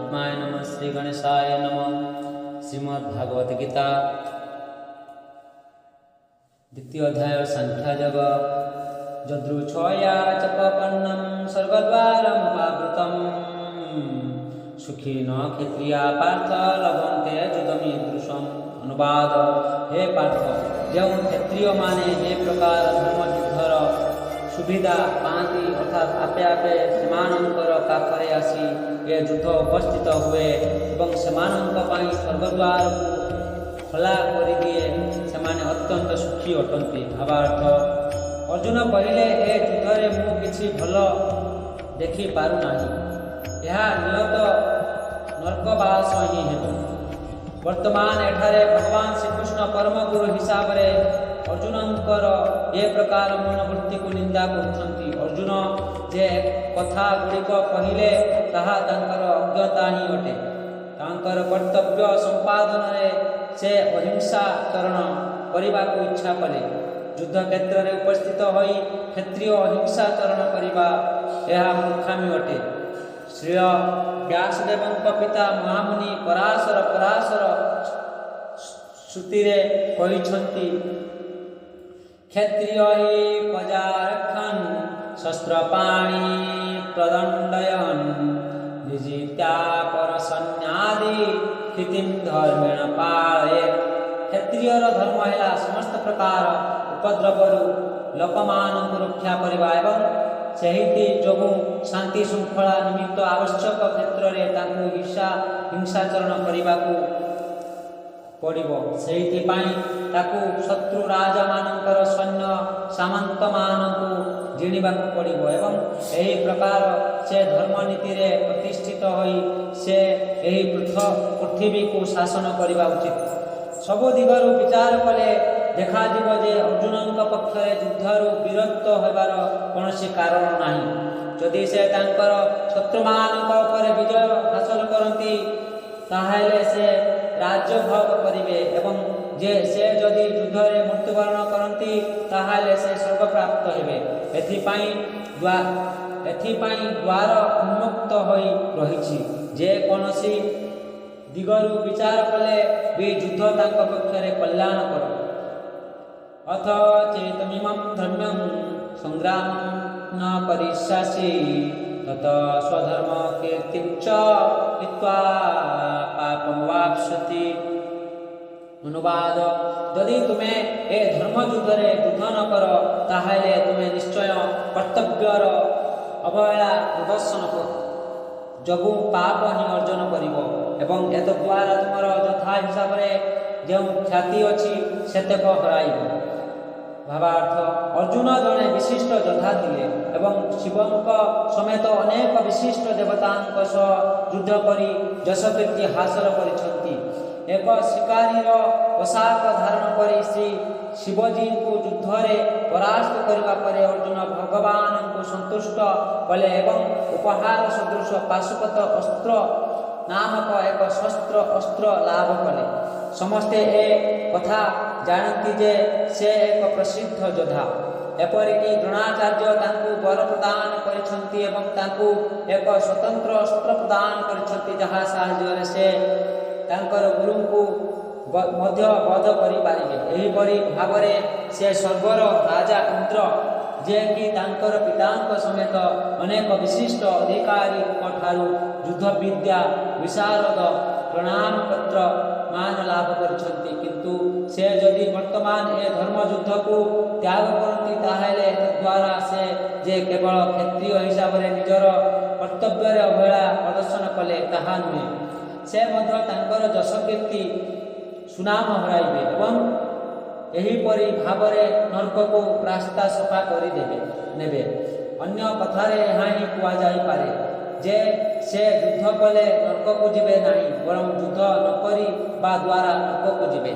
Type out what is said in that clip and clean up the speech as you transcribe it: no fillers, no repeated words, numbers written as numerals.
परमात्माय नमः। श्री गणेशाय नमः। श्रीमद्भागवत गीता द्वितीय अध्याय सांख्ययोग। जदृच्छया चपपन्नं स्वर्गद्वारमुपावृतं सुखिनो क्षत्रिया पार्थ लभन्ते जुदमीदृशम्। अनुवाद। हे पार्थ, जो क्षत्रिय माने जे प्रकार धर्मयुद्धर सुविधा पाती अर्थात आपे आपे सेमानंकर पाखरे आसी ए युद्ध उपस्थित हुए एवं सेमानंक पाई स्वर्गद्वार को खोला कर दिए सेमाने अत्यंत सुखी अटंती। भावार्थ। अर्जुन कहले ए युद्धरे मु किछि भल देखि पारु नाही। यह नियत नरकवास ही हेतु। वर्तमान एठारे भगवान श्रीकृष्ण परम गुरु हिसाब रे अर्जुनंकर ए प्रकार मनोवृत्ति को निंदा करथंती। अर्जुन जे कथा गुड़िक कहले ताहा तांकर अज्ञता ही अटे। तांकर कर्तव्य संपादन रे से अहिंसा चरण करने को इच्छा कले। युद्ध क्षेत्र में उपस्थित होई क्षत्रिय अहिंसा चरण करवा यह मूर्खामी अटे। श्री व्यासदेव पिता महामुनि पराशर श्रुति रे कहिछंती क्षत्रिय ही प्रजारक्षण शस्त्रपाणी प्रदंडयन निजित्या परसन्यादि कृतिम धर्मेण पालये। क्षत्रिय धर्म है समस्त प्रकार उपद्रवरु लोकमानंकु रक्षा करवा एवं सहिति जोगु शांति श्रृंखला निमित्त आवश्यक क्षेत्र में ताकू हिंसाचरण करने को पड़िबो। सेहिथिपाई ताकू शत्रु राजा मानकर सैन्य सामंत मानकु जिणिबाकु पड़िबो एवं एही प्रकार से धर्मनीति रे प्रतिष्ठित होई से एही पृथ्वी को शासन करवा उचित। सबो दिगरु विचार कले देखा जीव जे अर्जुन पक्ष युद्धरु विरक्त होबार कौनसी कारण नाही। जदि से तांकर शत्रुमानक ऊपर विजय हासिल करती ताहेले से राज्य भोग करिवे एवं जे से जदि युद्ध रे मृत्युवरण करती ताहेले से स्वर्ग प्राप्त हेबे। एथिपाई द्वार उन्मुक्त होई रहिछि। जे कौनसी दिगरु विचार कले भी युद्ध तांक पक्षरे कल्याण कर। अथ चेतमिमं धर्म्यं संग्राम न करिष्यासि तत स्वधर्म कीर्तिं च हित्वा पापमवाप्स्यति। अनुवाद। यदि तुम्हें ए धर्म युद्ध रे युद्ध न कर ताहेले तुम्हें निश्चय कर्तव्यर अवहेला प्रदर्शन जगु पाप ही अर्जन करिवो एवं एत द्वारा तुमर यथा हिसाब रे जो ख्याति अछि सेतक हराइबो। भावार्थ। अर्जुन जड़े विशिष्ट योद्धा थिले एवं शिवंक समेत अनेक विशिष्ट देवतांक सह युद्ध करी यशकीर्ति हासिल करिछंती। एक शिकारीर पोशाक धारण करी श्री शिवजी को युद्ध रे परास्त करबा परे अर्जुन भगवान को संतुष्ट कले एवं उपहार सदृश पाशुपत अस्त्र नामक एक शस्त्र अस्त्र लाभ कले। समस्ते ए कथा जानती जे से एक प्रसिद्ध योद्धा। एपरिकी द्रोणाचार्य तांकु वर प्रदान करिछंती एवं तांकु एक स्वतंत्र अस्त्र प्रदान करिछंती जहा साहाय्य से तांकर गुरु को मध्य वध करि पारिबे। एही परि भागरे से स्वर्गर राजा इंद्र जे कि तांकर पितांक समेत अनेक विशिष्ट अधिकारी ठारू युद्ध विद्या विशारद प्रणाम पत्र मान लाभ करछंती। किंतु से जदि वर्तमान ए धर्म युद्ध को त्याग करती ताहेले द्वारा से जे केवल क्षत्रिय हिसाब रे निजर कर्तव्य रे अवहेला प्रदर्शन कले ताहा नुहे। से मध्य तांकर यशकीर्ति सुनाम हराइबे एवं एही परि भावरे नरक को रास्ता सफा करि नेबे। अन्य कथारे यहाँ ही कुआ जाई पारे जे से युद्ध कले नरक को जिबे नाही बरं युद्ध न करी बा द्वारा नरक को जिबे।